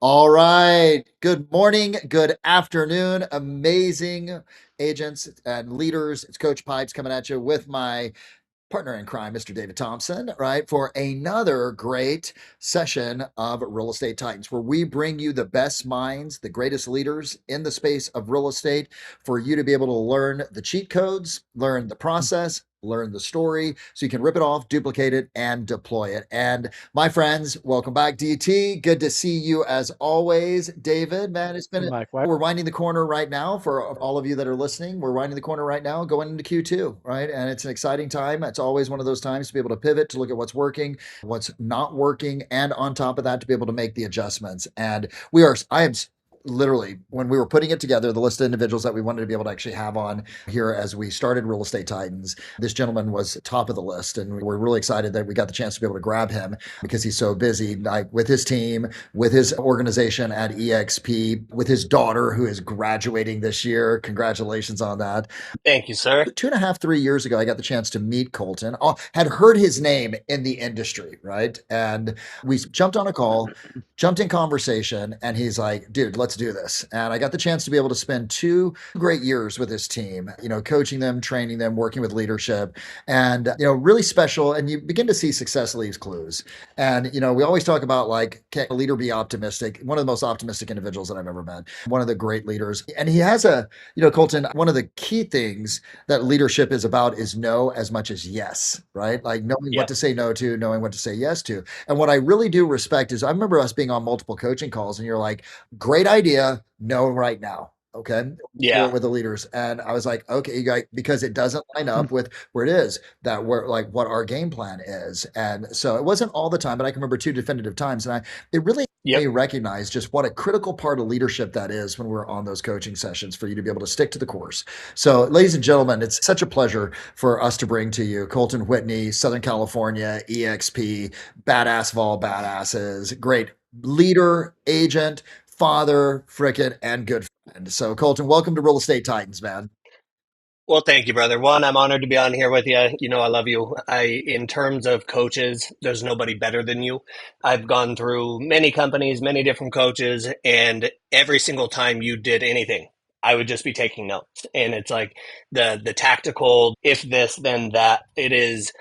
All right. Good morning. Good afternoon. Amazing agents and leaders. It's Coach Pipes coming at you with my partner in crime, Mr. David Thompson, right, for another great session of Real Estate Titans, where we bring you the best minds, the greatest leaders in the space of real estate for you to be able to learn the cheat codes, learn the process, learn the story, so you can rip it off, duplicate it, and deploy it. And my friends, welcome back, DT. Good to see you as always. David, man, it's been Likewise. we're winding the corner right now for all of you that are listening. We're winding the corner right now going into Q2, right? And it's an exciting time. It's always one of those times to be able to pivot, to look at what's working, what's not working, and on top of that, to be able to make the adjustments. And I am literally, when we were putting it together, the list of individuals that we wanted to be able to actually have on here as we started Real Estate Titans, this gentleman was top of the list. And we're really excited that we got the chance to be able to grab him because he's so busy, like with his team, with his organization at EXP, with his daughter who is graduating this year. Congratulations on that. Thank you, sir. 2.5, 3 years ago, I got the chance to meet Colton. I had heard his name in the industry, right? And we jumped on a call, jumped in conversation, and he's like, dude, let's do this. And I got the chance to be able to spend 2 great years with his team, coaching them, training them, working with leadership, and, really special. And you begin to see success leaves clues. And, we always talk about like, can a leader be optimistic? One of the most optimistic individuals that I've ever met, one of the great leaders. And he has Colton, one of the key things that leadership is about is no as much as yes, right? Like knowing what Yep. to say no to, knowing what to say yes to. And what I really do respect is I remember us being on multiple coaching calls and you're like, great idea, no right now. Okay. Do Yeah. it with the leaders. And I was like, okay, you guys, because it doesn't line up with where it is that we're like what our game plan is. And so it wasn't all the time, but I can remember 2 definitive times. And it really made me Yep. recognize just what a critical part of leadership that is when we're on those coaching sessions for you to be able to stick to the course. So, ladies and gentlemen, it's such a pleasure for us to bring to you Colton Whitney, Southern California, EXP, badass of all badasses, great leader, agent, father, frickin', and good friend. So, Colton, welcome to Real Estate Titans, man. Well, thank you, brother. One, I'm honored to be on here with you. You know, I love you. In terms of coaches, there's nobody better than you. I've gone through many companies, many different coaches, and every single time you did anything, I would just be taking notes. And it's like the tactical, if this, then that. It is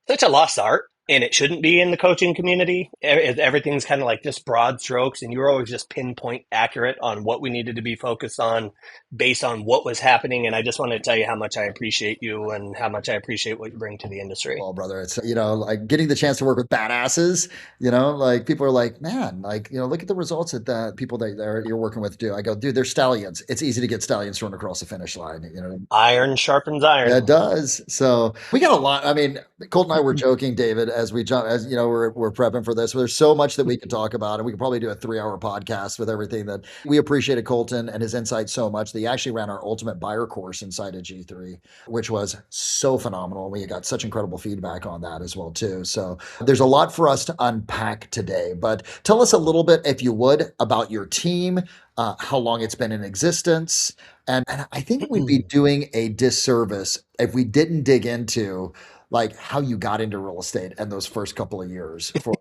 such a lost art, and it shouldn't be in the coaching community. Everything's kind of like just broad strokes, and you were always just pinpoint accurate on what we needed to be focused on based on what was happening. And I just wanted to tell you how much I appreciate you and how much I appreciate what you bring to the industry. Well, brother, it's, like getting the chance to work with badasses, like people are like, man, like, look at the results that the people you're working with do. I go, dude, they're stallions. It's easy to get stallions to run across the finish line, Iron sharpens Yeah, iron. it does. So we got a lot. I mean, Colt and I were joking, David, as we jump, as we're prepping for this. There's so much that we can talk about, and we could probably do a 3-hour podcast with everything that we appreciated Colton and his insight so much that he actually ran our ultimate buyer course inside of G3, which was so phenomenal. We got such incredible feedback on that as well, too. So there's a lot for us to unpack today. But tell us a little bit, if you would, about your team, how long it's been in existence. And I think we'd be doing a disservice if we didn't dig into like how you got into real estate and those first couple of years for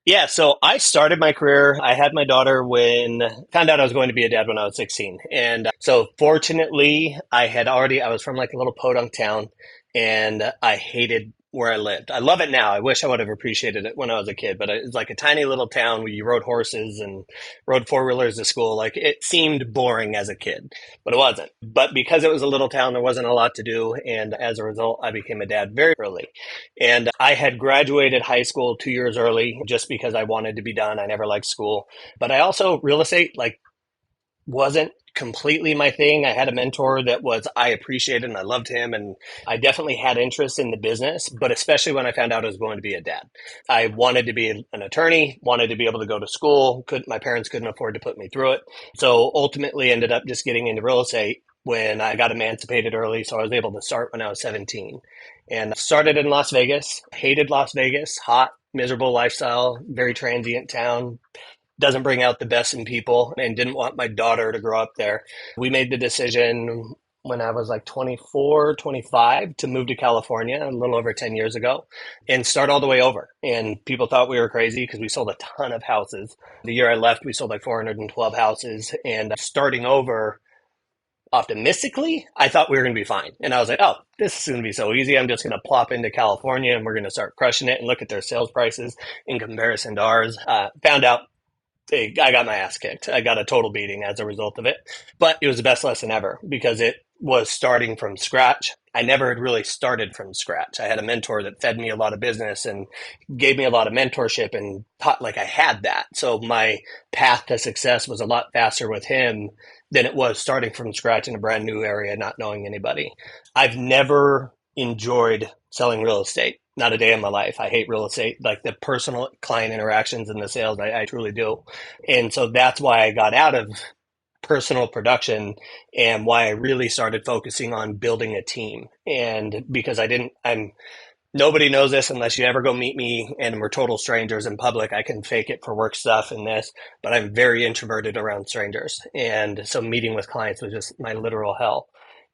Yeah, so I started my career. I had my daughter when found out I was going to be a dad when I was 16. And so fortunately, I was from like a little podunk town and I hated where I lived. I love it now. I wish I would have appreciated it when I was a kid, but it's like a tiny little town where you rode horses and rode four-wheelers to school. Like it seemed boring as a kid, but it wasn't. But because it was a little town, there wasn't a lot to do. And as a result, I became a dad very early. And I had graduated high school 2 years early just because I wanted to be done. I never liked school. But I also, real estate, like, wasn't completely my thing. I had a mentor that I appreciated and I loved him. And I definitely had interest in the business, but especially when I found out I was going to be a dad. I wanted to be an attorney, wanted to be able to go to school. My parents couldn't afford to put me through it. So ultimately ended up just getting into real estate when I got emancipated early. So I was able to start when I was 17 and started in Las Vegas. Hated Las Vegas, hot, miserable lifestyle, very transient town, doesn't bring out the best in people, and didn't want my daughter to grow up there. We made the decision when I was like 24, 25 to move to California a little over 10 years ago and start all the way over. And people thought we were crazy because we sold a ton of houses. The year I left, we sold like 412 houses. And starting over, optimistically, I thought we were going to be fine. And I was like, oh, this is going to be so easy. I'm just going to plop into California and we're going to start crushing it and look at their sales prices in comparison to ours. Found out I got my ass kicked. I got a total beating as a result of it. But it was the best lesson ever because it was starting from scratch. I never had really started from scratch. I had a mentor that fed me a lot of business and gave me a lot of mentorship and taught like I had that. So my path to success was a lot faster with him than it was starting from scratch in a brand new area, not knowing anybody. I've never enjoyed selling real estate. Not a day in my life. I hate real estate, like the personal client interactions and the sales. I truly do. And so that's why I got out of personal production and why I really started focusing on building a team. And because nobody knows this unless you ever go meet me and we're total strangers in public. I can fake it for work stuff and this, but I'm very introverted around strangers. And so meeting with clients was just my literal hell.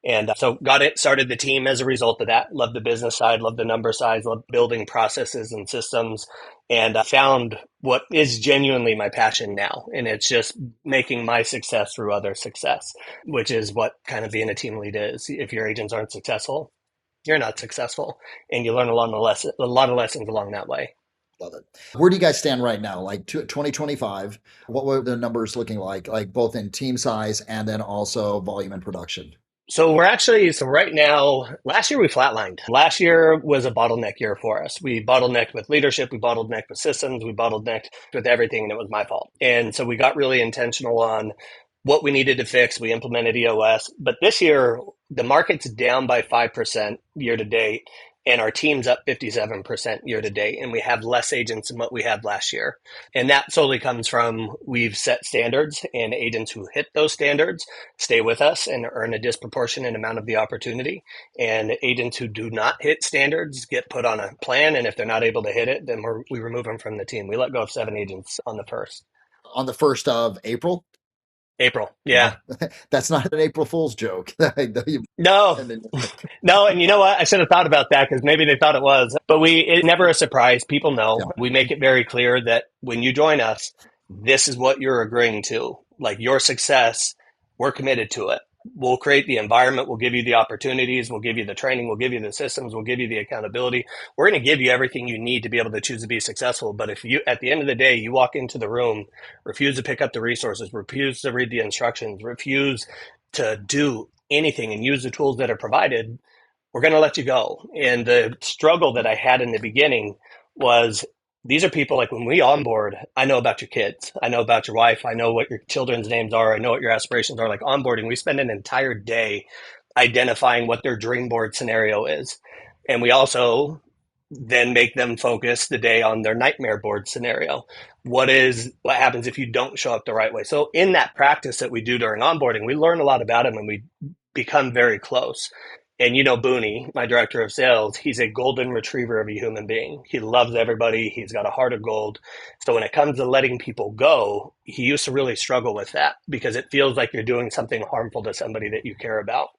And so started the team as a result of that. Love the business side, love the number side, love building processes and systems, and found what is genuinely my passion now. And it's just making my success through other success, which is what kind of being a team lead is. If your agents aren't successful, you're not successful, and you learn a lot of lessons along that way. Love it. Where do you guys stand right now? Like 2025, what were the numbers looking like both in team size and then also volume and production? So right now, last year we flatlined. Last year was a bottleneck year for us. We bottlenecked with leadership, we bottlenecked with systems, we bottlenecked with everything, and it was my fault. And so we got really intentional on what we needed to fix. We implemented EOS. But this year, the market's down by 5% year to date, and our team's up 57% year to date, and we have less agents than what we had last year. And that solely comes from we've set standards, and agents who hit those standards stay with us and earn a disproportionate amount of the opportunity. And agents who do not hit standards get put on a plan, and if they're not able to hit it, then we remove them from the team. We let go of 7 agents on the first. On the 1st of April? April. Wow. Yeah. That's not an April Fool's joke. No, no, and you know what? I should have thought about that because maybe they thought it was. But it's never a surprise. People Yeah. know. We make it very clear that when you join us, this is what you're agreeing to. Like your success, we're committed to it. We'll create the environment. We'll give you the opportunities. We'll give you the training. We'll give you the systems. We'll give you the accountability. We're going to give you everything you need to be able to choose to be successful. But if you, at the end of the day, you walk into the room, refuse to pick up the resources, refuse to read the instructions, refuse to do anything and use the tools that are provided, we're going to let you go. And the struggle that I had in the beginning was these are people like when we onboard, I know about your kids. I know about your wife. I know what your children's names are. I know what your aspirations are. Like onboarding, we spend an entire day identifying what their dream board scenario is. And we also then make them focus the day on their nightmare board scenario. What happens if you don't show up the right way? So in that practice that we do during onboarding, we learn a lot about them and we become very close. And you know, Booney, my director of sales, he's a golden retriever of a human being. He loves everybody. He's got a heart of gold. So when it comes to letting people go, he used to really struggle with that because it feels like you're doing something harmful to somebody that you care about.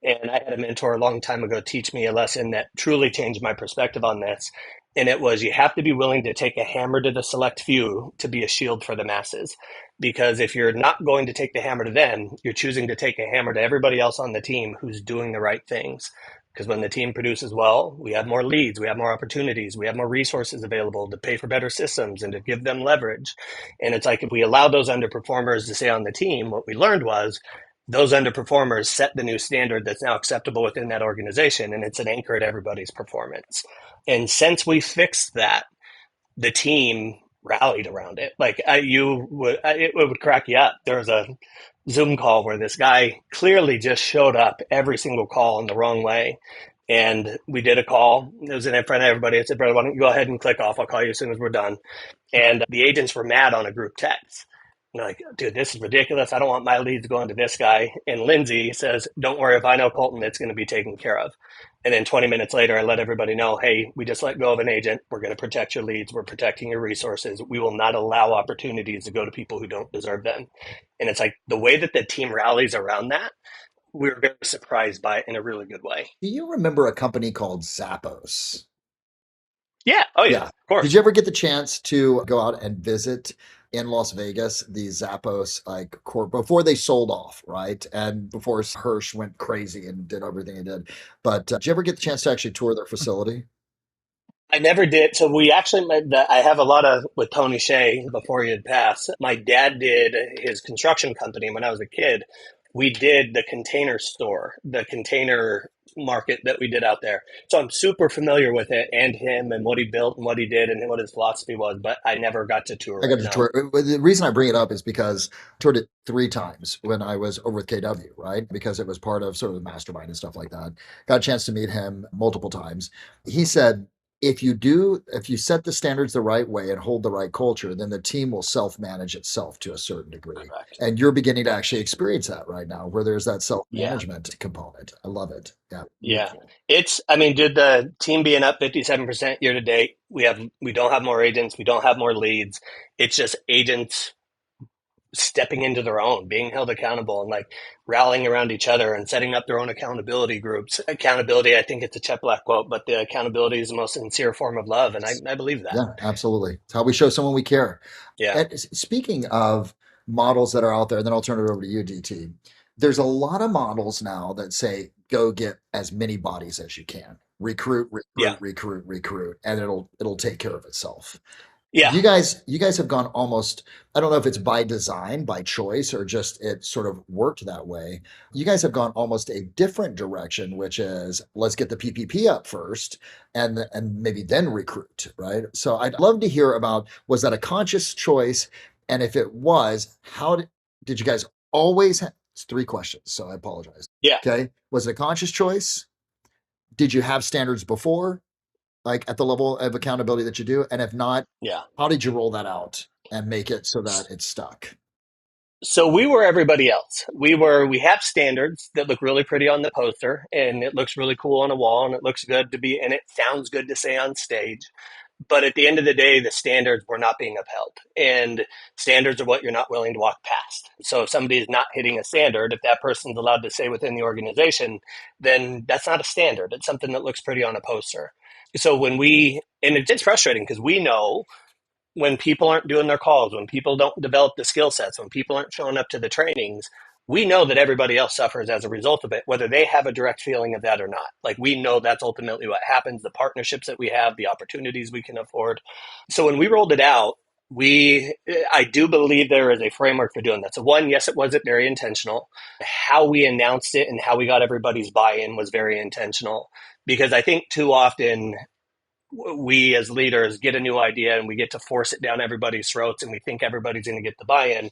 And I had a mentor a long time ago teach me a lesson that truly changed my perspective on this. And it was you have to be willing to take a hammer to the select few to be a shield for the masses. Because if you're not going to take the hammer to them, you're choosing to take a hammer to everybody else on the team who's doing the right things. Because when the team produces well, we have more leads, we have more opportunities, we have more resources available to pay for better systems and to give them leverage. And it's like if we allow those underperformers to stay on the team, what we learned was those underperformers set the new standard that's now acceptable within that organization, and it's an anchor to everybody's performance. And since we fixed that, the team rallied around it. Like it would crack you up. There was a Zoom call where this guy clearly just showed up every single call in the wrong way. And we did a call. It was in front of everybody. I said, brother, why don't you go ahead and click off? I'll call you as soon as we're done. And the agents were mad on a group text. They're like, dude, this is ridiculous. I don't want my leads going to this guy. And Lindsay says, don't worry, if I know Colton, it's going to be taken care of. And then 20 minutes later, I let everybody know, hey, we just let go of an agent. We're going to protect your leads. We're protecting your resources. We will not allow opportunities to go to people who don't deserve them. And it's like the way that the team rallies around that we were very surprised by it in a really good way. Do you remember a company called Zappos? Yeah. Oh, yeah. Yeah. Of Did course. you ever get the chance to go out and visit in Las Vegas the Zappos like core before they sold off, right? And before Hirsch went crazy and did everything he did. But did you ever get the chance to actually tour their facility? I never did. So we actually, I have a lot of with Tony Shea before he had passed. My dad did his construction company when I was a kid. We did the container store, the container market that we did out there. So I'm super familiar with it and him and what he built and what he did and what his philosophy was, but I never got to tour I it. got to No. tour. The reason I bring it up is because I toured it 3 times when I was over with KW, right? Because it was part of sort of the mastermind and stuff like that. Got a chance to meet him multiple times. He said, if you set the standards the right way and hold the right culture, then the team will self manage itself to a certain degree. Correct. And you're beginning to actually experience that right now, where there's that self Yeah. management component. I love it. Yeah, Yeah. beautiful. I mean, did the team being up 57% year to date, we don't have more agents, we don't have more leads. It's just agents stepping into their own, being held accountable and like rallying around each other and setting up their own accountability groups. Accountability, I think it's a Chet Black quote, but the accountability is the most sincere form of love. And I believe that. Yeah, absolutely. It's how we show someone we care. Yeah. And speaking of models that are out there, then I'll turn it over to you, DT. There's a lot of models now that say, go get as many bodies as you can. Recruit, Yeah. recruit, recruit, recruit, and it'll take care of itself. Yeah. You guys have gone almost, I don't know if it's by design, by choice, or just it sort of worked that way. You guys have gone almost a different direction, which is let's get the PPP up first and maybe then recruit, right? So I'd love to hear about, was that a conscious choice? And if it was, did you guys always it's 3 questions, so I apologize. Yeah. Okay. Was it a conscious choice? Did you have standards before? Like at the level of accountability that you do? And if not, Yeah. how did you roll that out and make it so that it's stuck? So we were everybody else. We have standards that look really pretty on the poster and it looks really cool on a wall and it looks good to be, and it sounds good to say on stage. But at the end of the day, the standards were not being upheld. And standards are what you're not willing to walk past. So if somebody is not hitting a standard, if that person's allowed to say within the organization, then that's not a standard. It's something that looks pretty on a poster. So and it's frustrating because we know when people aren't doing their calls, when people don't develop the skill sets, when people aren't showing up to the trainings, we know that everybody else suffers as a result of it, whether they have a direct feeling of that or not. Like we know that's ultimately what happens, the partnerships that we have, the opportunities we can afford. So when we rolled it out, I do believe there is a framework for doing that. So one, yes, it wasn't very intentional. How we announced it and how we got everybody's buy-in was very intentional because I think too often we as leaders get a new idea and we get to force it down everybody's throats and we think everybody's going to get the buy-in.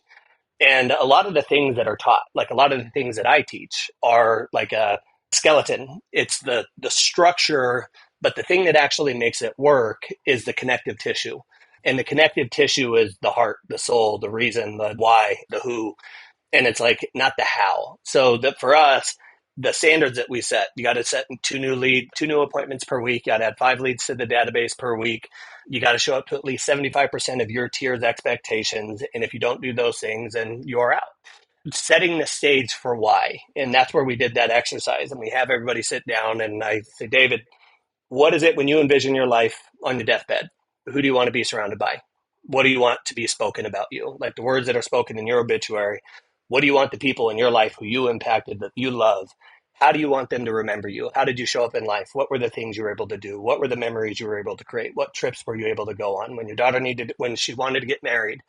And a lot of the things that are taught, like a lot of the things that I teach are like a skeleton. It's the structure, but the thing that actually makes it work is the connective tissue. And the connective tissue is the heart, the soul, the reason, the why, the who, and it's like not the how. So that for us, the standards that we set, you got to set 2 new appointments per week. You got to add 5 leads to the database per week. You got to show up to at least 75% of your tier's expectations. And if you don't do those things, then you're out. Setting the stage for why. And that's where we did that exercise. And we have everybody sit down and I say, David, what is it when you envision your life on your deathbed? Who do you want to be surrounded by? What do you want to be spoken about you? Like the words that are spoken in your obituary. What do you want the people in your life who you impacted that you love? How do you want them to remember you? How did you show up in life? What were the things you were able to do? What were the memories you were able to create? What trips were you able to go on? When your daughter when she wanted to get married,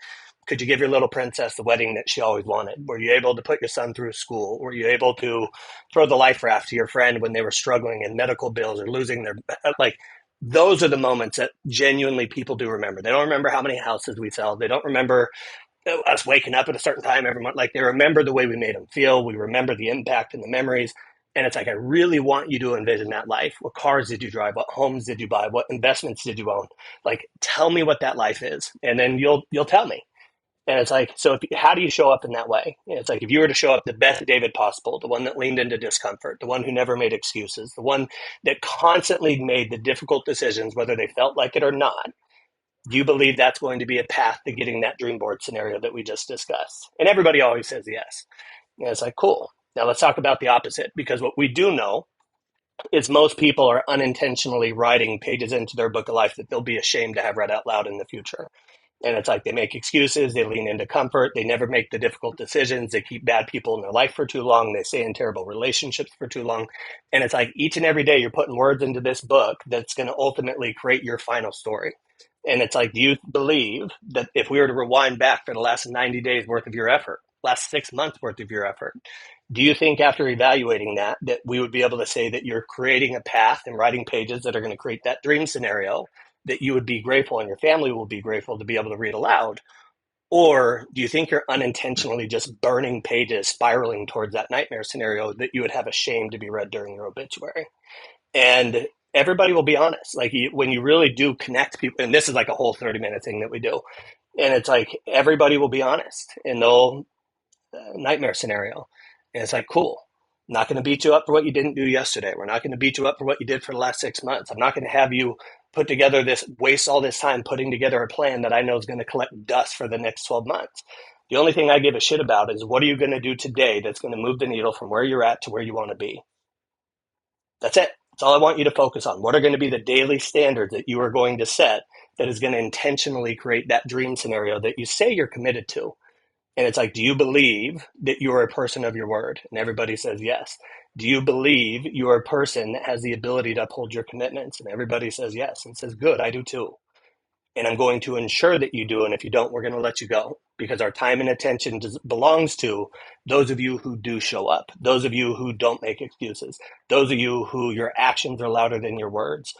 could you give your little princess the wedding that she always wanted? Were you able to put your son through school? Were you able to throw the life raft to your friend when they were struggling in medical bills or losing their like? Those are the moments that genuinely people do remember. They don't remember how many houses we sell. They don't remember us waking up at a certain time every month. Like they remember the way we made them feel. We remember the impact and the memories. And it's like, I really want you to envision that life. What cars did you drive? What homes did you buy? What investments did you own? Like, tell me what that life is. And then you'll tell me. And it's like, so how do you show up in that way? And it's like, if you were to show up the best David possible, the one that leaned into discomfort, the one who never made excuses, the one that constantly made the difficult decisions, whether they felt like it or not, do you believe that's going to be a path to getting that dream board scenario that we just discussed? And everybody always says yes. And it's like, cool. Now let's talk about the opposite, because what we do know is most people are unintentionally writing pages into their book of life that they'll be ashamed to have read out loud in the future. And it's like they make excuses, they lean into comfort, they never make the difficult decisions, they keep bad people in their life for too long, they stay in terrible relationships for too long. And it's like each and every day you're putting words into this book that's going to ultimately create your final story. And it's like, do you believe that if we were to rewind back for the last 90 days worth of your effort, last 6 months worth of your effort, do you think after evaluating that, that we would be able to say that you're creating a path and writing pages that are going to create that dream scenario that you would be grateful and your family will be grateful to be able to read aloud? Or do you think you're unintentionally just burning pages, spiraling towards that nightmare scenario that you would have a shame to be read during your obituary? And everybody will be honest. Like when you really do connect people, and this is like a whole 30-minute thing that we do, and it's like everybody will be honest and they'll nightmare scenario. And it's like, cool. I'm not going to beat you up for what you didn't do yesterday. We're not going to beat you up for what you did for the last 6 months. I'm not going to have you put together waste all this time putting together a plan that I know is going to collect dust for the next 12 months. The only thing I give a shit about is what are you going to do today that's going to move the needle from where you're at to where you want to be? That's it. That's all I want you to focus on. What are going to be the daily standards that you are going to set that is going to intentionally create that dream scenario that you say you're committed to? And it's like, do you believe that you're a person of your word? And everybody says yes. Do you believe you're a person that has the ability to uphold your commitments? And everybody says yes. And says, good, I do too. And I'm going to ensure that you do. And if you don't, we're going to let you go, because our time and attention belongs to those of you who do show up, those of you who don't make excuses, those of you who your actions are louder than your words.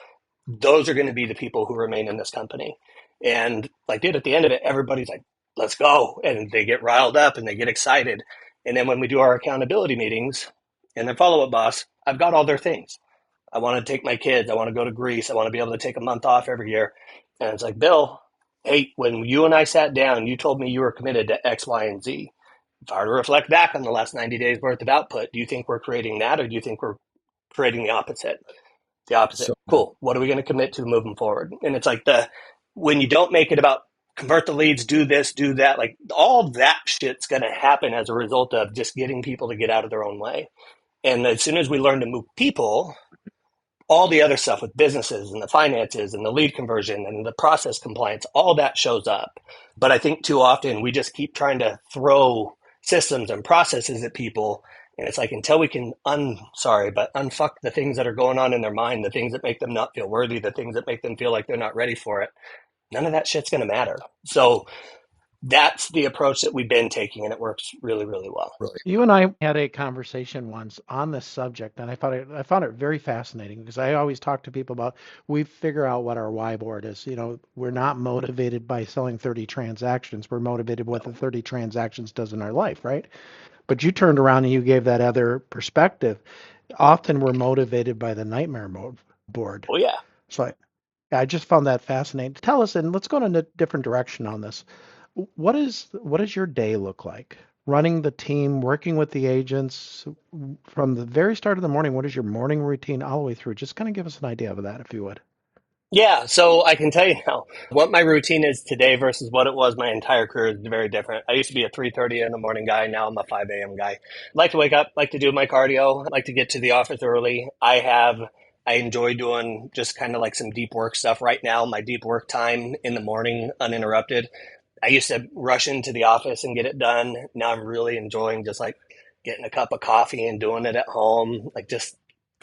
Those are going to be the people who remain in this company. And like, dude, at the end of it, everybody's like, let's go. And they get riled up and they get excited. And then when we do our accountability meetings and then follow up boss, I've got all their things. I want to take my kids. I want to go to Greece. I want to be able to take a month off every year. And it's like, Bill, hey, when you and I sat down, you told me you were committed to X, Y, and Z. If I were to reflect back on the last 90 days worth of output, do you think we're creating that, or do you think we're creating the opposite? The opposite. So good. Cool. What are we going to commit to moving forward? And it's like when you don't make it about convert the leads, do this, do that, like all that shit's going to happen as a result of just getting people to get out of their own way. And as soon as we learn to move people, all the other stuff with businesses and the finances and the lead conversion and the process compliance, all that shows up. But I think too often we just keep trying to throw systems and processes at people. And it's like, until we can unfuck the things that are going on in their mind, the things that make them not feel worthy, the things that make them feel like they're not ready for it, none of that shit's going to matter. So that's the approach that we've been taking, and it works really, really well. Really. You and I had a conversation once on this subject, and I found it very fascinating, because I always talk to people about, we figure out what our why board is. We're not motivated by selling 30 transactions. We're motivated by what the 30 transactions does in our life, right? But you turned around and you gave that other perspective. Often we're motivated by the nightmare board. Oh, yeah. So I just found that fascinating. Tell us, and let's go in a different direction on this. What does your day look like? Running the team, working with the agents from the very start of the morning. What is your morning routine all the way through? Just kind of give us an idea of that, if you would. Yeah, so I can tell you now what my routine is today versus what it was my entire career is very different. I used to be a 3:30 in the morning guy. Now I'm a 5 a.m. guy. I like to wake up, like to do my cardio, like to get to the office early. I enjoy doing just kind of like some deep work stuff right now. My deep work time in the morning, uninterrupted. I used to rush into the office and get it done. Now I'm really enjoying just like getting a cup of coffee and doing it at home, like just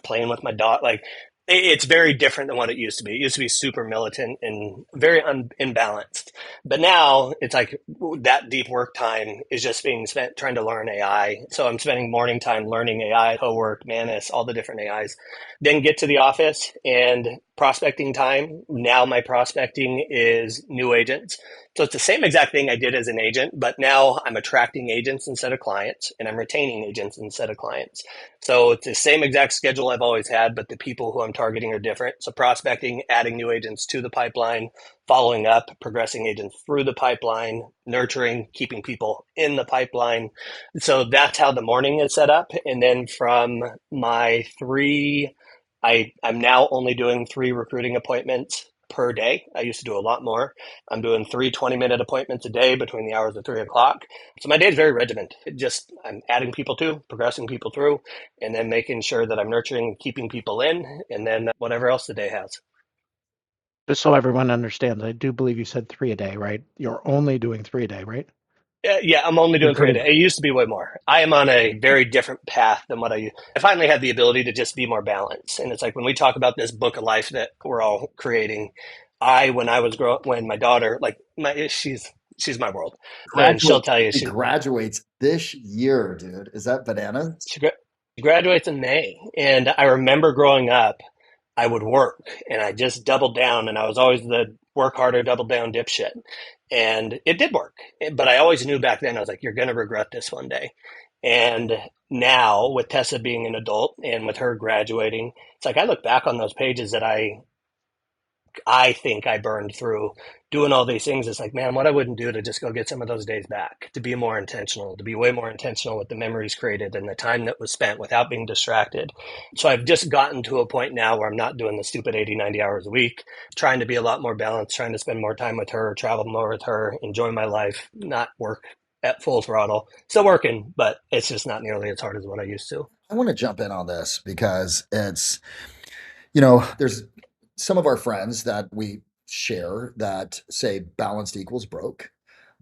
playing with my dog. Like it's very different than what it used to be. It used to be super militant and very imbalanced. But now it's like that deep work time is just being spent trying to learn AI. So I'm spending morning time learning AI, Cowork, Manus, all the different AIs. Then get to the office and prospecting time. Now my prospecting is new agents. So it's the same exact thing I did as an agent, but now I'm attracting agents instead of clients, and I'm retaining agents instead of clients. So it's the same exact schedule I've always had, but the people who I'm targeting are different. So prospecting, adding new agents to the pipeline, following up, progressing agents through the pipeline, nurturing, keeping people in the pipeline. So that's how the morning is set up. And then from my I'm now only doing 3 recruiting appointments per day. I used to do a lot more. I'm doing 3 20-minute appointments a day between the hours of 3 o'clock. So my day is very regimented. I'm adding people to, progressing people through, and then making sure that I'm nurturing, keeping people in, and then whatever else the day has. Just so everyone understands, I do believe you said 3 a day, right? You're only doing 3 a day, right? Yeah, I'm only You're doing three a pretty. day. It used to be way more. I am on a very different path than what I used. I finally had the ability to just be more balanced. And it's like when we talk about this book of life that we're all creating, when my daughter, she's my world. And she'll Graduate tell you, He graduates this year, dude. Is that bananas? she graduates in May. And I remember growing up, I would work and I just doubled down and I was always the work harder, double down dipshit. And it did work. But I always knew back then, I was like, you're going to regret this one day. And now with Tessa being an adult and with her graduating, it's like I look back on those pages that I think I burned through doing all these things. It's like, man, what I wouldn't do to just go get some of those days back, to be more intentional, to be way more intentional with the memories created and the time that was spent without being distracted. So I've just gotten to a point now where I'm not doing the stupid 80, 90 hours a week, trying to be a lot more balanced, trying to spend more time with her, travel more with her, enjoy my life, not work at full throttle. Still working, but it's just not nearly as hard as what I used to. I want to jump in on this because there's some of our friends that we share that say balanced equals broke.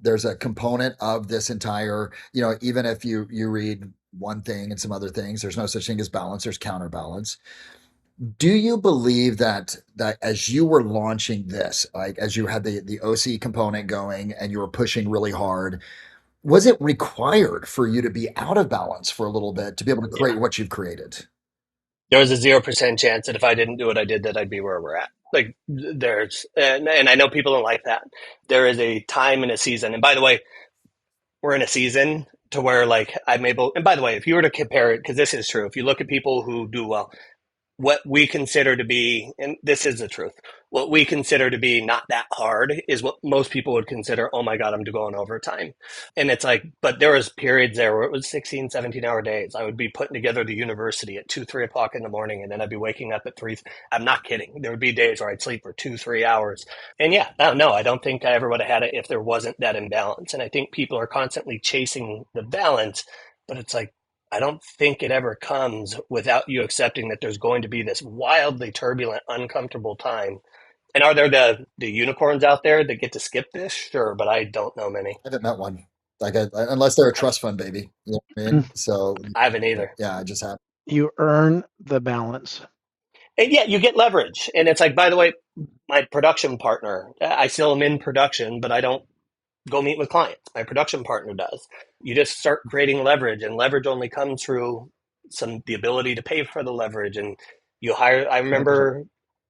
There's a component of this entire, even if you read one thing and some other things, there's no such thing as balance, there's counterbalance. Do you believe that as you were launching this, like as you had the OC component going and you were pushing really hard, was it required for you to be out of balance for a little bit to be able to Yeah. create what you've created? There was a 0% chance that if I didn't do what I did, that I'd be where we're at. Like and I know people don't like that. There is a time and a season. And by the way, we're in a season to where like I'm able, and by the way, if you were to compare it, because this is true, if you look at people who do well, what we consider to be, and this is the truth, what we consider to be not that hard is what most people would consider, oh my God, I'm going overtime. And it's like, but there was periods there where it was 16, 17-hour days. I would be putting together the university at 2, 3 o'clock in the morning, and then I'd be waking up at 3. I'm not kidding. There would be days where I'd sleep for 2, 3 hours. And yeah, I don't know. I don't think I ever would have had it if there wasn't that imbalance. And I think people are constantly chasing the balance, but it's like, I don't think it ever comes without you accepting that there's going to be this wildly turbulent, uncomfortable time. And are there the unicorns out there that get to skip this? Sure, but I don't know many. I haven't met one. Like, unless they're a trust fund baby, you know what I mean? So, I haven't either. yeah, I just have. You earn the balance. And yeah, you get leverage. And it's like, by the way, my production partner, I still am in production, but I don't go meet with clients. My production partner does. You just start creating leverage, and leverage only comes through the ability to pay for the leverage. And you hire. I 100%. remember,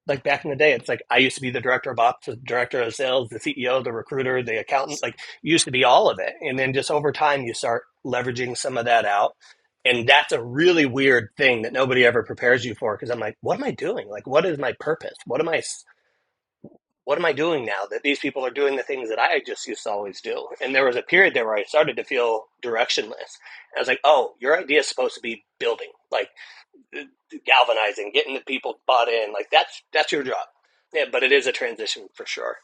like back in the day, it's like I used to be the director of ops, the director of sales, the CEO, the recruiter, the accountant. Like you used to be all of it, and then just over time, you start leveraging some of that out. And that's a really weird thing that nobody ever prepares you for, because I'm like, what am I doing? Like, what is my purpose? What am I doing now that these people are doing the things that I just used to always do? And there was a period there where I started to feel directionless. And I was like, oh, your idea is supposed to be building, like galvanizing, getting the people bought in. Like that's your job. Yeah, but it is a transition for sure.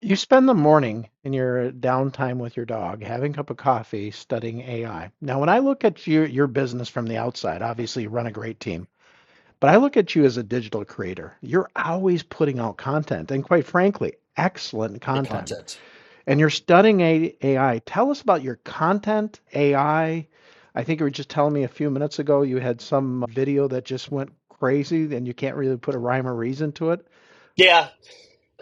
You spend the morning in your downtime with your dog, having a cup of coffee, studying AI. Now, when I look at your business from the outside, obviously you run a great team, but I look at you as a digital creator. You're always putting out content, and quite frankly, excellent Great content. content. And you're studying AI. Tell us about your content, AI. I think you were just telling me a few minutes ago you had some video that just went crazy and you can't really put a rhyme or reason to it. Yeah.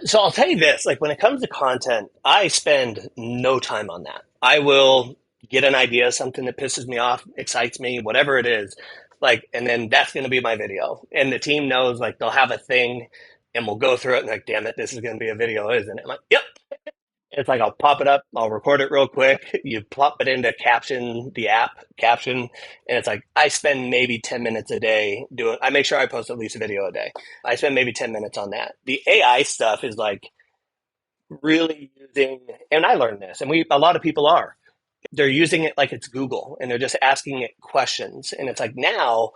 So I'll tell you this, like when it comes to content, I spend no time on that. I will get an idea, something that pisses me off, excites me, whatever it is, like, and then that's going to be my video. And the team knows, like, they'll have a thing and we'll go through it and like, damn it, this is going to be a video, isn't it? I'm like, yep. It's like I'll pop it up, I'll record it real quick. You plop it into Caption, the app, Caption, and it's like I spend maybe 10 minutes a day doing. I make sure I post at least a video a day. I spend maybe 10 minutes on that. The AI stuff is like really using, and I learned this, and a lot of people are. They're using it like it's Google, and they're just asking it questions, and it's like now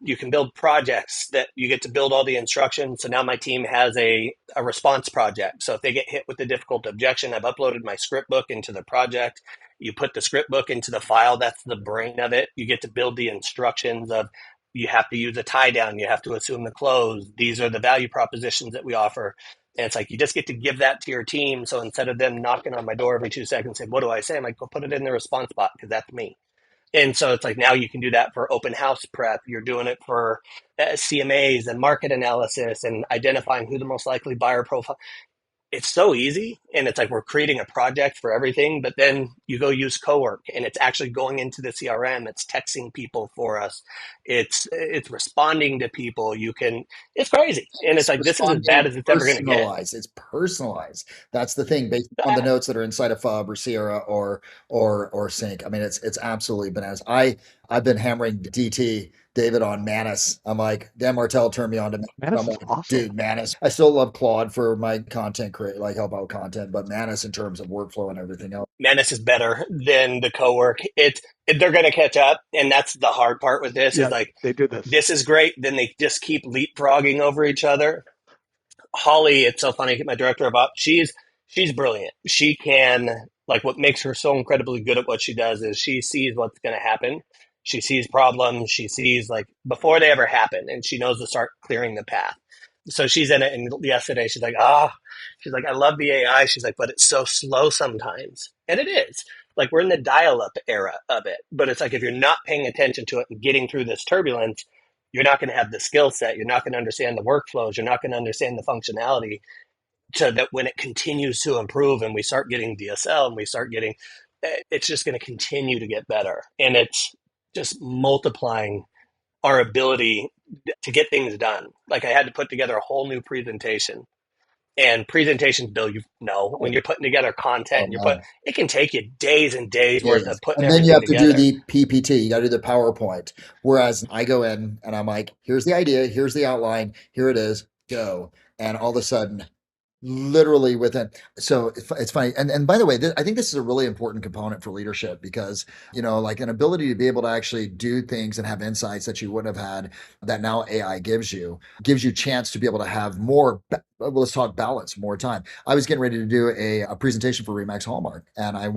you can build projects that you get to build all the instructions. So now my team has a response project. So if they get hit with a difficult objection, I've uploaded my script book into the project. You put the script book into the file. That's the brain of it. You get to build the instructions of, you have to use a tie down. You have to assume the close. These are the value propositions that we offer. And it's like, you just get to give that to your team. So instead of them knocking on my door every 2 seconds, saying, what do I say? I'm like, go put it in the response bot, because that's me. And so it's like, now you can do that for open house prep. You're doing it for CMAs and market analysis and identifying who the most likely buyer profile. It's so easy. And it's like, we're creating a project for everything, but then you go use Cowork and it's actually going into the CRM. It's texting people for us. It's responding to people. It's crazy. And it's It's like, this is as bad responding as it's ever going to get. personalized. It's personalized. That's the thing, based on the notes that are inside of Fub or Sierra or Sync. I mean, it's absolutely bananas. I've been hammering DT David on Manus. I'm like, Dan Martell turned me on to Manus. Manus I'm is like, awesome. dude, Manus. I still love Claude for my content create, like help out content, but Manus in terms of workflow and everything else. Manus is better than the Cowork. They're going to catch up. And that's the hard part with this, is Yeah, like, they do this. this is great. Then they just keep leapfrogging over each other. Holly, it's so funny. My director of ops, she's brilliant. She can, like, what makes her so incredibly good at what she does is she sees what's going to happen. She sees problems. She sees, like, before they ever happen, and she knows to start clearing the path. So she's in it. And yesterday she's like, she's like, I love the AI. She's like, but it's so slow sometimes, and it is. Like, we're in the dial-up era of it, but it's like, if you're not paying attention to it and getting through this turbulence, you're not going to have the skill set. You're not going to understand the workflows. You're not going to understand the functionality, so that when it continues to improve and we start getting DSL and we start getting, it's just going to continue to get better. And it's just multiplying our ability to get things done. Like, I had to put together a whole new presentation. And presentations, Bill, when you're putting together content, Oh and man. it can take you days and days worth of Days. putting And then you everything have to do together. the PPT. You got to do the PowerPoint. Whereas I go in and I'm like, here's the idea, here's the outline, here it is, go. And all of a sudden, literally within, so it's funny. And by the way, I think this is a really important component for leadership, because like, an ability to be able to actually do things and have insights that you wouldn't have had, that now AI gives you chance to be able to have more, well, let's talk balance, more time. I was getting ready to do a presentation for Remax Hallmark, and I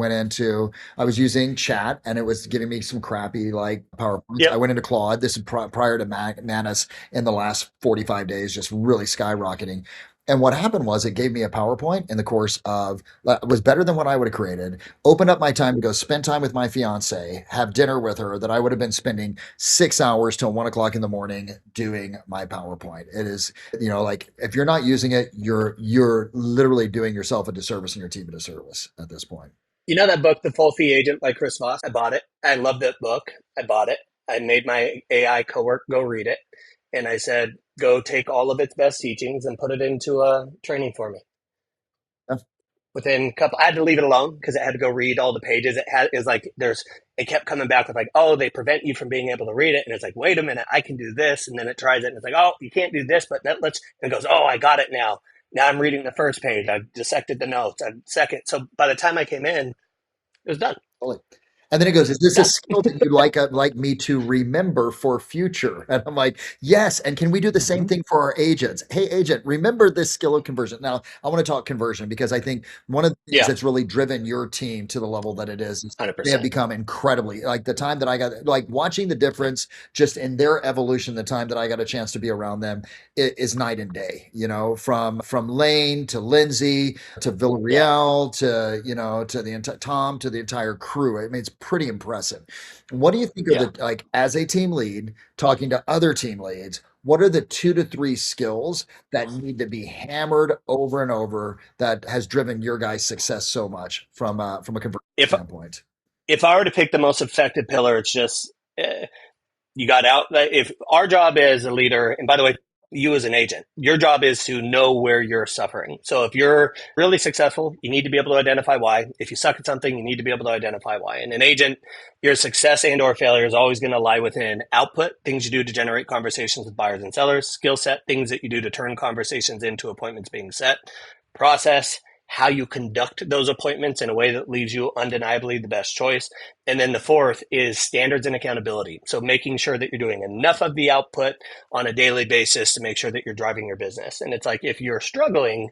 was using chat, and it was giving me some crappy like PowerPoints. I Yep. went into Claude. This is prior to Manus, in the last 45 days, just really skyrocketing. And what happened was, it gave me a PowerPoint in the course of, was better than what I would have created, opened up my time to go spend time with my fiance, have dinner with her, that I would have been spending 6 hours till 1 o'clock in the morning doing my PowerPoint. It is, like, if you're not using it, you're literally doing yourself a disservice and your team a disservice at this point. You know that book, The Full Fee Agent by Chris Voss? I bought it. I love that book. I bought it. I made my AI coworker go read it. And I said, go take all of its best teachings and put it into a training for me. Yeah. Within a couple, I had to leave it alone because it had to go read all the pages. It kept coming back with like, oh, they prevent you from being able to read it. And it's like, wait a minute, I can do this. And then it tries it and it's like, oh, you can't do this, but and it goes, oh, I got it now. Now I'm reading the first page. I've dissected the notes. So by the time I came in, it was done. Totally. And then it goes, is this a Done. skill that you'd like me to remember for future? And I'm like, yes. And can we do the same thing for our agents? Hey, agent, remember this skill of conversion. Now, I want to talk conversion, because I think one of the things Yeah, that's really driven your team to the level that it is they have 100%. become incredibly, like, the time that I got, like, watching the difference just in their evolution, the time that I got a chance to be around them, is night and day, from Lane to Lindsay to Yeah, Villarreal to to the entire Tom, to the entire crew. I mean, it's pretty impressive. What do you think are yeah. the, like, as a team lead talking to other team leads? What are the 2 to 3 skills that need to be hammered over and over that has driven your guys' success so much from a conversion If standpoint? if I were to pick the most effective pillar, it's just you got out. If our job as a leader, and by the way, you as an agent, your job is to know where you're suffering. So if you're really successful, you need to be able to identify why. If you suck at something, you need to be able to identify why. And an agent, your success and or failure is always going to lie within output, things you do to generate conversations with buyers and sellers, skill set, things that you do to turn conversations into appointments being set, process, how you conduct those appointments in a way that leaves you undeniably the best choice. And then the fourth is standards and accountability. So making sure that you're doing enough of the output on a daily basis to make sure that you're driving your business. And it's like, if you're struggling,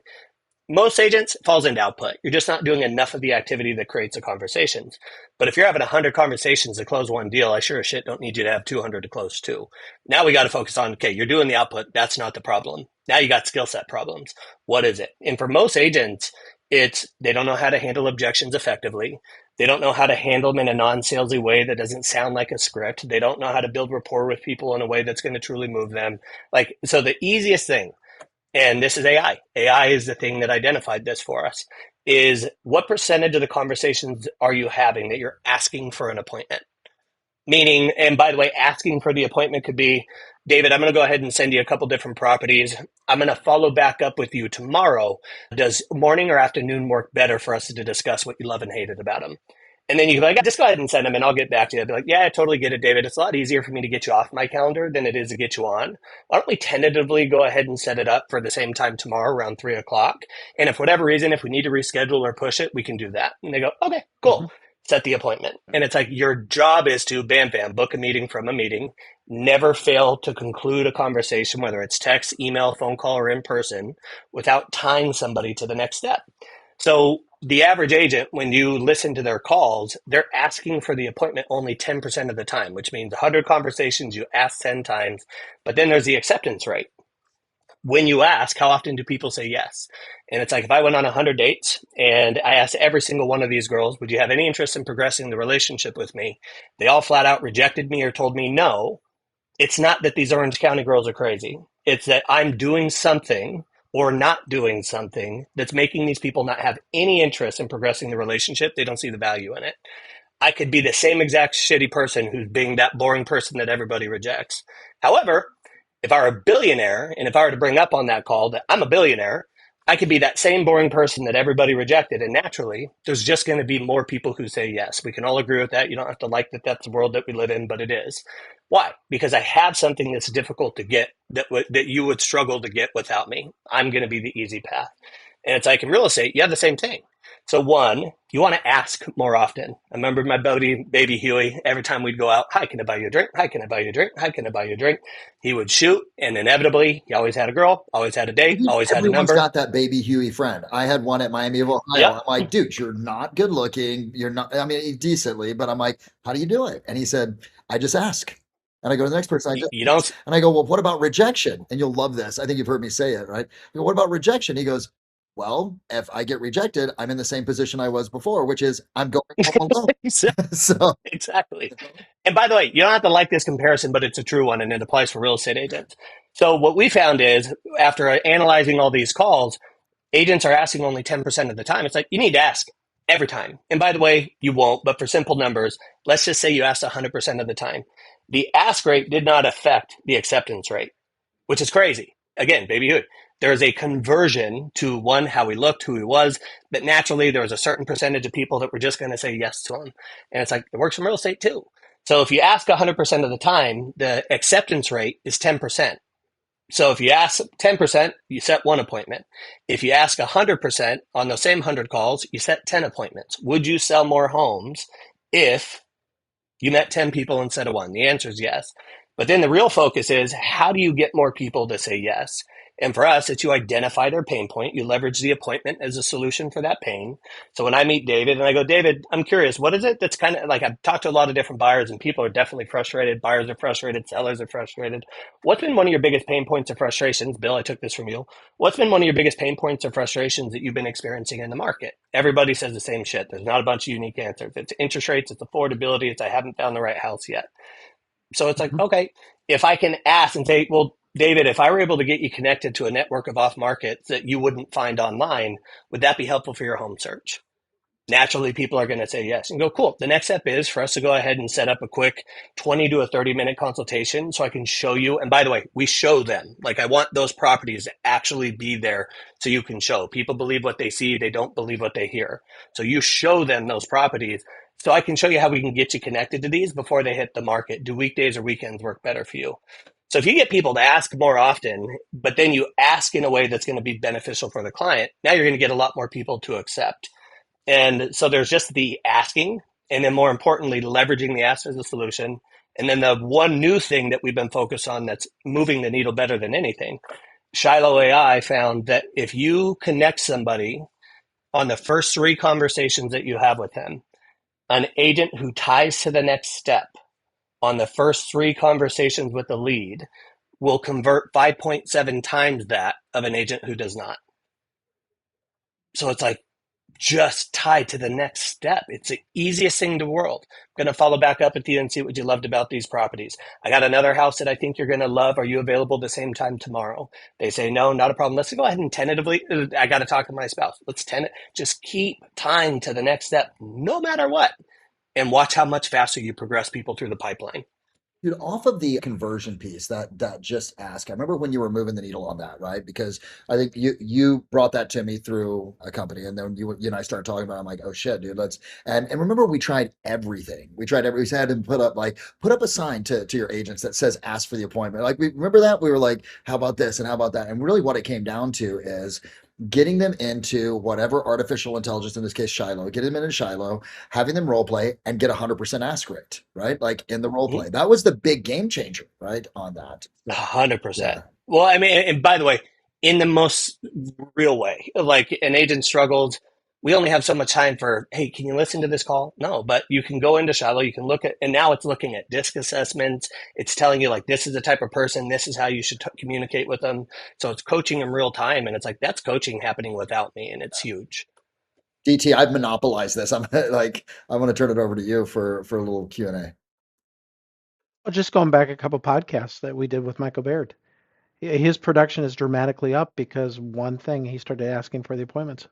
most agents falls into output. You're just not doing enough of the activity that creates the conversations. But if you're having 100 conversations to close one deal, I sure as shit don't need you to have 200 to close two. Now we got to focus on, okay, you're doing the output. That's not the problem. Now you got skill set problems. What is it? And for most agents, it's they don't know how to handle objections effectively. They don't know how to handle them in a non-salesy way that doesn't sound like a script. They don't know how to build rapport with people in a way that's going to truly move them. Like, so the easiest thing, and this is AI. AI is the thing that identified this for us, is what percentage of the conversations are you having that you're asking for an appointment? Meaning, and by the way, asking for the appointment could be, David, I'm going to go ahead and send you a couple different properties. I'm going to follow back up with you tomorrow. Does morning or afternoon work better for us to discuss what you love and hated about them? And then you can be like, just go ahead and send them and I'll get back to you. I'll be like, yeah, I totally get it, David. It's a lot easier for me to get you off my calendar than it is to get you on. Why don't we tentatively go ahead and set it up for the same time tomorrow around 3 o'clock? And if for whatever reason, if we need to reschedule or push it, we can do that. And they go, okay, cool. Set the appointment. And it's like, your job is to bam, book a meeting from a meeting. Never fail to conclude a conversation, whether it's text, email, phone call, or in person, without tying somebody to the next step. So the average agent, when you listen to their calls, they're asking for the appointment only 10% of the time, which means 100 conversations, you ask 10 times. But then there's the acceptance rate. When you ask, how often do people say yes? And it's like, if I went on 100 dates and I asked every single one of these girls, would you have any interest in progressing the relationship with me? They all flat out rejected me or told me no. It's not that these Orange County girls are crazy. It's that I'm doing something or not doing something that's making these people not have any interest in progressing the relationship. They don't see the value in it. I could be the same exact shitty person who's being that boring person that everybody rejects. However, if I were a billionaire and if I were to bring up on that call that I'm a billionaire, I could be that same boring person that everybody rejected. And naturally, there's just going to be more people who say yes. We can all agree with that. You don't have to like that that's the world that we live in, but it is. Why? Because I have something that's difficult to get that you would struggle to get without me. I'm going to be the easy path. And it's like in real estate, you have the same thing. So one, you want to ask more often. I remember my buddy, baby Huey, every time we'd go out, hi, can I buy you a drink? Hi, can I buy you a drink? Hi, can I buy you a drink? He would shoot, and inevitably, he always had a girl, always had a I date, think always had a everyone's number. got that baby Huey friend. I had one at Miami of Ohio. Yep. I'm like, dude, you're not good looking. You're not, I mean, decently, but I'm like, how do you do it? And he said, I just ask. And I go to the next person, I just You don't, and I go, well, what about rejection? And you'll love this. I think you've heard me say it, right? I go, what about rejection? He goes, well, if I get rejected, I'm in the same position I was before, which is I'm going home alone. So exactly. And by the way, you don't have to like this comparison, but it's a true one and it applies for real estate agents. So what we found is after analyzing all these calls, agents are asking only 10% of the time. It's like, you need to ask every time. And by the way, you won't, but for simple numbers, let's just say you asked 100% of the time. The ask rate did not affect the acceptance rate, which is crazy. Again, baby hood. There is a conversion to one, how he looked, who he was, but naturally there was a certain percentage of people that were just going to say yes to him. And it's like, it works in real estate too. So if you ask 100% of the time, the acceptance rate is 10%. So if you ask 10%, you set one appointment. If you ask 100% on those same 100 calls, you set 10 appointments. Would you sell more homes if you met 10 people instead of one? The answer is yes. But then the real focus is, how do you get more people to say yes? And for us, it's you identify their pain point. You leverage the appointment as a solution for that pain. So when I meet David and I go, David, I'm curious, what is it that's kind of like, I've talked to a lot of different buyers and people are definitely frustrated. Buyers are frustrated. Sellers are frustrated. What's been one of your biggest pain points or frustrations? Bill, I took this from you. What's been one of your biggest pain points or frustrations that you've been experiencing in the market? Everybody says the same shit. There's not a bunch of unique answers. It's interest rates. It's affordability. It's I haven't found the right house yet. So it's like, okay, if I can ask and say, well, David, if I were able to get you connected to a network of off markets that you wouldn't find online, would that be helpful for your home search? Naturally, people are going to say yes and go, cool. The next step is for us to go ahead and set up a quick 20 to a 30-minute consultation so I can show you. And by the way, we show them. Like, I want those properties to actually be there so you can show. People believe what they see. They don't believe what they hear. So you show them those properties so I can show you how we can get you connected to these before they hit the market. Do weekdays or weekends work better for you? So if you get people to ask more often, but then you ask in a way that's going to be beneficial for the client, now you're going to get a lot more people to accept. And so there's just the asking, and then more importantly, leveraging the ask as a solution. And then the one new thing that we've been focused on that's moving the needle better than anything, Shiloh AI found that if you connect somebody on the first three conversations that you have with them, an agent who ties to the next step on the first three conversations with the lead will convert 5.7 times that of an agent who does not. So it's like, just tie to the next step. It's the easiest thing in the world. I'm going to follow back up with you and see what you loved about these properties. I got another house that I think you're going to love. Are you available the same time tomorrow? They say, no, not a problem. Let's go ahead and tentatively, I got to talk to my spouse. Just keep tying to the next step, no matter what, and watch how much faster you progress people through the pipeline. Dude, off of the conversion piece, that just ask. I remember when you were moving the needle on that, right? Because I think you brought that to me through a company, and then you and I started talking about it. I'm like, oh shit, dude, let's and remember we tried everything. We had to put up a sign to your agents that says ask for the appointment. Like we remember that? We were like, how about this and how about that? And really what it came down to is getting them into whatever artificial intelligence, in this case Shiloh, get them into Shiloh, having them role play and get 100% ask rate, right? Like in the role play. That was the big game changer, right? On that. So, 100%. yeah. Well, I mean, and by the way, in the most real way, like an agent struggled, we only have so much time for, hey, can you listen to this call? No, but you can go into Shiloh, you can look at, and now it's looking at disc assessments. It's telling you, like, this is the type of person, this is how you should communicate with them. So it's coaching in real time. And it's like, that's coaching happening without me. And it's huge. DT, I've monopolized this. I'm like, I want to turn it over to you for a little Q&A. Well, just going back a couple podcasts that we did with Michael Baird. His production is dramatically up because one thing, he started asking for the appointments.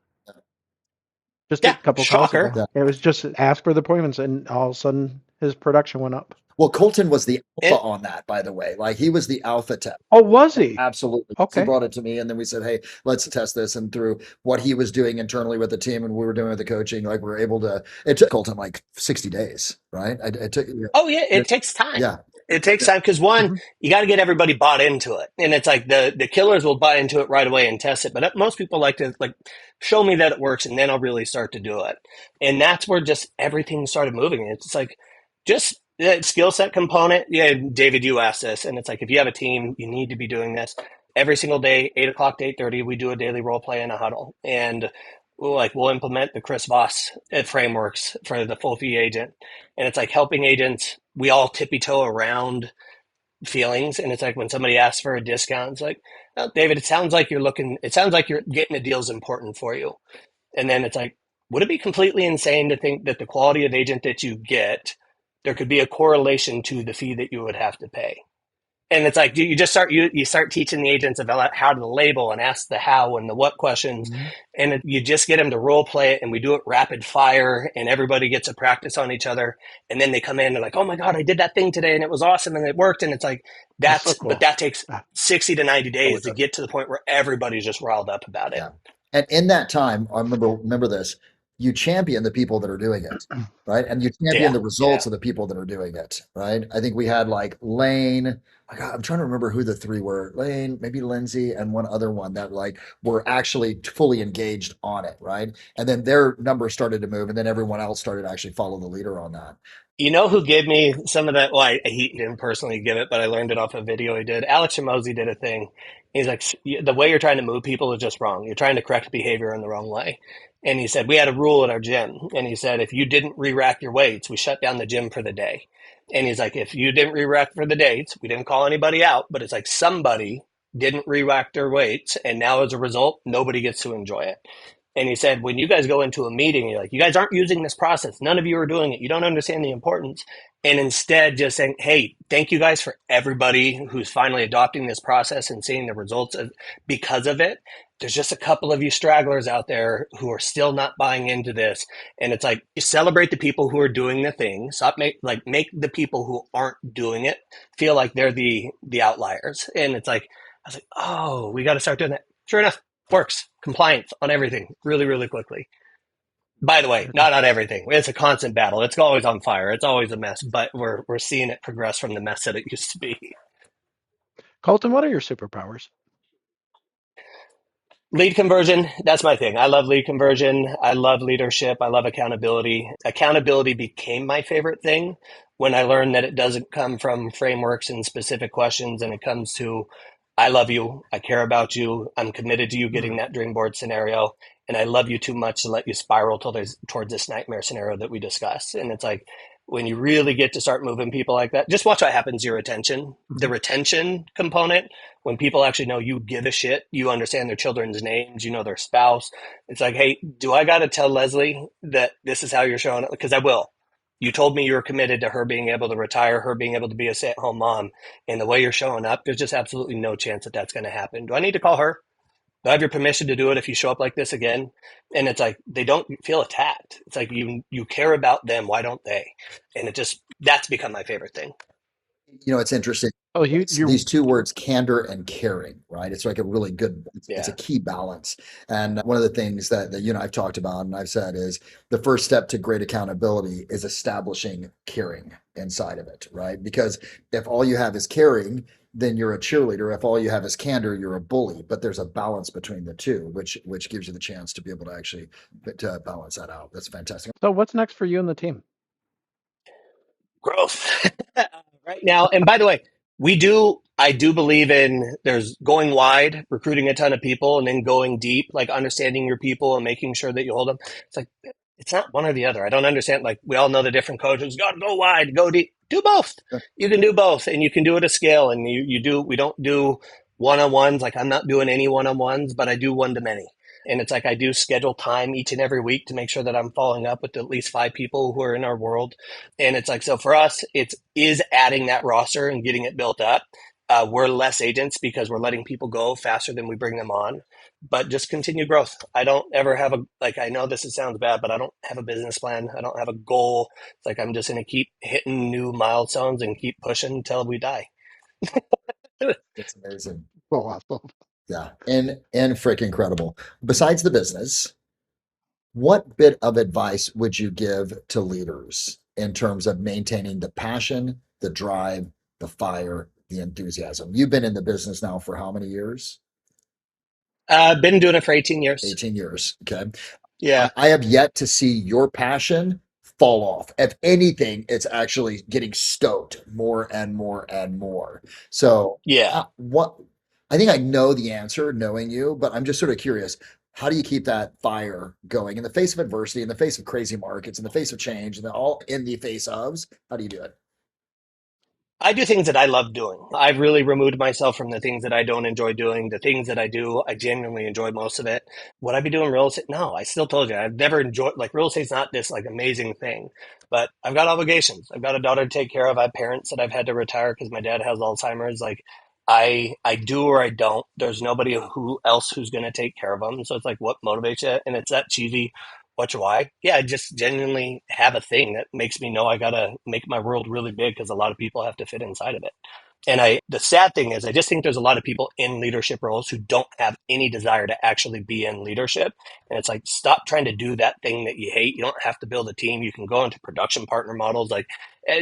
Just a Yeah, couple calls shocker. ago. Yeah. It was just ask for the appointments, and all of a sudden his production went up. Well, Colton was the alpha It, on that, by the way. Like he was the alpha test. Oh, was he? Absolutely. He Okay. brought it to me, and then we said, hey, let's test this. And through what he was doing internally with the team and we were doing with the coaching, like we are able to, it took Colton like 60 days, right? It took, oh, yeah, it takes time. yeah. It takes time because one, hmm you got to get everybody bought into it, and it's like the killers will buy into it right away and test it. But most people like to like show me that it works, and then I'll really start to do it. And that's where just everything started moving. It's like just the skill set component. Yeah, David, you asked this, and it's like if you have a team, you need to be doing this every single day, 8 o'clock to 8:30. We do a daily role play in a huddle, and we'll implement the Chris Voss frameworks for the full fee agent, and it's like helping agents. We all tippy toe around feelings, and it's like when somebody asks for a discount, it's like, oh, David, it sounds like you're getting a deal is important for you, and then it's like, would it be completely insane to think that the quality of agent that you get, there could be a correlation to the fee that you would have to pay? And it's like you start teaching the agents about how to label and ask the how and the what questions, hmm and you just get them to role play it, and we do it rapid fire, and everybody gets a practice on each other, and then they come in and like, oh my god, I did that thing today and it was awesome and it worked, and it's like That's so but cool. that takes Ah, 60 to 90 Oh, days it to does. get to the point where everybody's just riled up about it. Yeah. And in that time, I remember this, you champion the people that are doing it, right? And you champion Yeah, the yeah. results of the people that are doing it, right? I think we had like Lane. I'm trying to remember who the three were. Lane, maybe Lindsay, and one other one that like were actually fully engaged on it, right? And then their numbers started to move, and then everyone else started to actually follow the leader on that. You know who gave me some of that? Well, he didn't personally give it, but I learned it off a video he did. Alex Hormozy did a thing. He's like, the way you're trying to move people is just wrong. You're trying to correct behavior in the wrong way. And he said, we had a rule at our gym. And he said, if you didn't re-rack your weights, we shut down the gym for the day. And he's like, if you didn't re-rack for the dates, we didn't call anybody out, but it's like somebody didn't re-rack their weights. And now as a result, nobody gets to enjoy it. And he said, when you guys go into a meeting, you're like, you guys aren't using this process. None of you are doing it. You don't understand the importance. And instead, just saying, hey, thank you guys for everybody who's finally adopting this process and seeing the results because of it. There's just a couple of you stragglers out there who are still not buying into this. And it's like, you celebrate the people who are doing the thing. Stop make the people who aren't doing it feel like they're the outliers. And it's like, I was like, oh, we got to start doing that. Sure enough, works. Compliance on everything really, really quickly. By the way, not on everything. It's a constant battle. It's always on fire. It's always a mess, but we're seeing it progress from the mess that it used to be. Colton, what are your superpowers? Lead conversion, that's my thing. I love lead conversion. I love leadership. I love accountability. Accountability became my favorite thing when I learned that it doesn't come from frameworks and specific questions, and it comes to, I love you. I care about you. I'm committed to you getting Mm. that dream board scenario. And I love you too much to let you spiral towards this nightmare scenario that we discussed. And it's like, when you really get to start moving people like that, just watch what happens to your retention. The Mhm. retention component, when people actually know you give a shit, you understand their children's names, you know their spouse. It's like, hey, do I got to tell Leslie that this is how you're showing up? Because I will. You told me you were committed to her being able to retire, her being able to be a stay at home mom. And the way you're showing up, there's just absolutely no chance that that's going to happen. Do I need to call her? Do I have your permission to do it if you show up like this again? And it's like, they don't feel attacked. It's like, you care about them. Why don't they? And that's become my favorite thing. It's interesting. Oh, These two words, candor and caring, right? It's like a really good, it's a Yeah. key balance. And one of the things that you and I've talked about and I've said is the first step to great accountability is establishing caring inside of it, right? Because if all you have is caring, then you're a cheerleader. If all you have is candor, you're a bully. But there's a balance between the two, which gives you the chance to be able to actually to balance that out. That's fantastic. so what's next for you and the team? Growth right now. And by the way, I do believe in there's going wide, recruiting a ton of people, and then going deep, like understanding your people and making sure that you hold them. It's like, it's not one or the other. I don't understand. Like, we all know the different coaches, got to go wide, go deep, do both. You can do both, and you can do it at scale. And we don't do one-on-ones. Like, I'm not doing any one-on-ones, but I do one to many. And it's like, I do schedule time each and every week to make sure that I'm following up with at least 5 people who are in our world. And it's like, so for us, it is adding that roster and getting it built up. We're less agents because we're letting people go faster than we bring them on, but just continue growth. I don't ever have I know sounds bad, but I don't have a business plan. I don't have a goal. It's like, I'm just going to keep hitting new milestones and keep pushing until we die. That's amazing. Oh, awesome. Yeah. And freaking incredible. Besides the business, what bit of advice would you give to leaders in terms of maintaining the passion, the drive, the fire, the enthusiasm? You've been in the business now for how many years? I've been doing it for 18 years. 18 years. Okay. Yeah. I have yet to see your passion fall off. If anything, it's actually getting stoked more and more and more. So, Yeah. what I think I know the answer, knowing you, but I'm just sort of curious. How do you keep that fire going in the face of adversity, in the face of crazy markets, in the face of change, and all in the face ofs? How do you do it? I do things that I love doing. I've really removed myself from the things that I don't enjoy doing. The things that I do, I genuinely enjoy most of it. Would I be doing real estate? No, I still told you I've never enjoyed, like, real estate's not this like amazing thing, but I've got obligations. I've got a daughter to take care of. I have parents that I've had to retire because my dad has Alzheimer's. Like, I do or I don't. There's nobody who's going to take care of them. So it's like, what motivates you? And it's that cheesy, what's your why? Yeah, I just genuinely have a thing that makes me know I gotta make my world really big because a lot of people have to fit inside of it. And the sad thing is, I just think there's a lot of people in leadership roles who don't have any desire to actually be in leadership. And it's like, stop trying to do that thing that you hate. You don't have to build a team. You can go into production partner models. Like,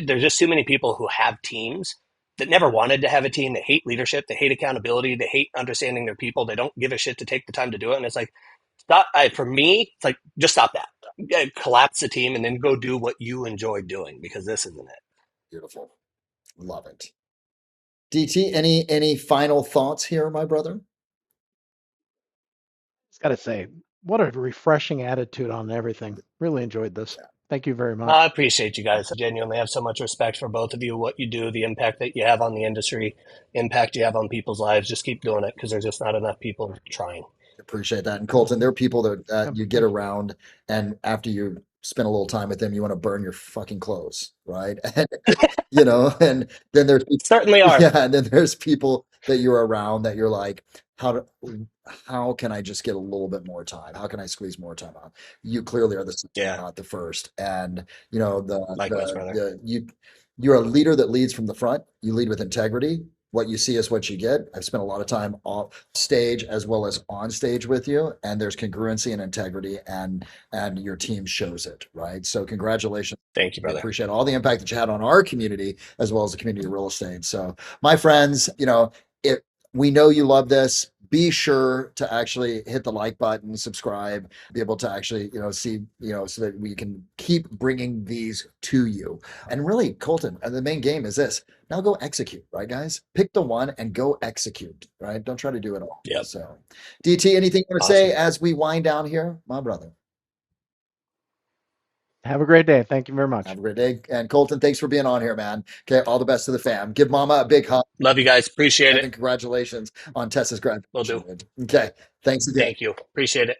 there's just too many people who have teams that never wanted to have a team. They hate leadership. They hate accountability. They hate understanding their people. They don't give a shit to take the time to do it. And it's like, for me, it's like, just stop that. Collapse the team and then go do what you enjoy doing, because this isn't it. Beautiful. Love it. DT, any final thoughts here, my brother? Just got to say, what a refreshing attitude on everything. Really enjoyed this. Thank you very I much. appreciate you guys. I genuinely have so much respect for both of you, what you do, the impact that you have on the industry, impact you have on people's lives. Just keep doing it, because there's just not enough people trying. Appreciate that. And Colton, there are people that Yeah, you get around, and after you spend a little time with them, you want to burn your fucking clothes, right? And then there's Certainly are. yeah, and then there's people that you're around that you're like, how can I just get a little bit more time? How can I squeeze more time out? You clearly are the second, Yeah. not the first. And you know, Likewise, brother. you're a leader that leads from the front. You lead with integrity. What you see is what you get. I've spent a lot of time off stage as well as on stage with you, and there's congruency and integrity, and your team shows it, right? So congratulations. Thank you, We brother. appreciate all the impact that you had on our community as well as the community of real estate. So, my friends, If we know you love this, be sure to actually hit the like button, subscribe, be able to actually, see, so that we can keep bringing these to you. And really, Colton, the main game is this. Now go execute, right, guys? Pick the one and go execute, right? Don't try to do it all. Yep. So, DT, anything you want to Awesome. say as we wind down here, my brother? Have a great day. Thank you very much. Have a great day. And Colton, thanks for being on here, man. Okay, all the best to the fam. Give mama a big hug. Love you guys. Appreciate And it. then congratulations on Tessa's Will do. graduation. Okay, thanks again. Thank you. Appreciate it.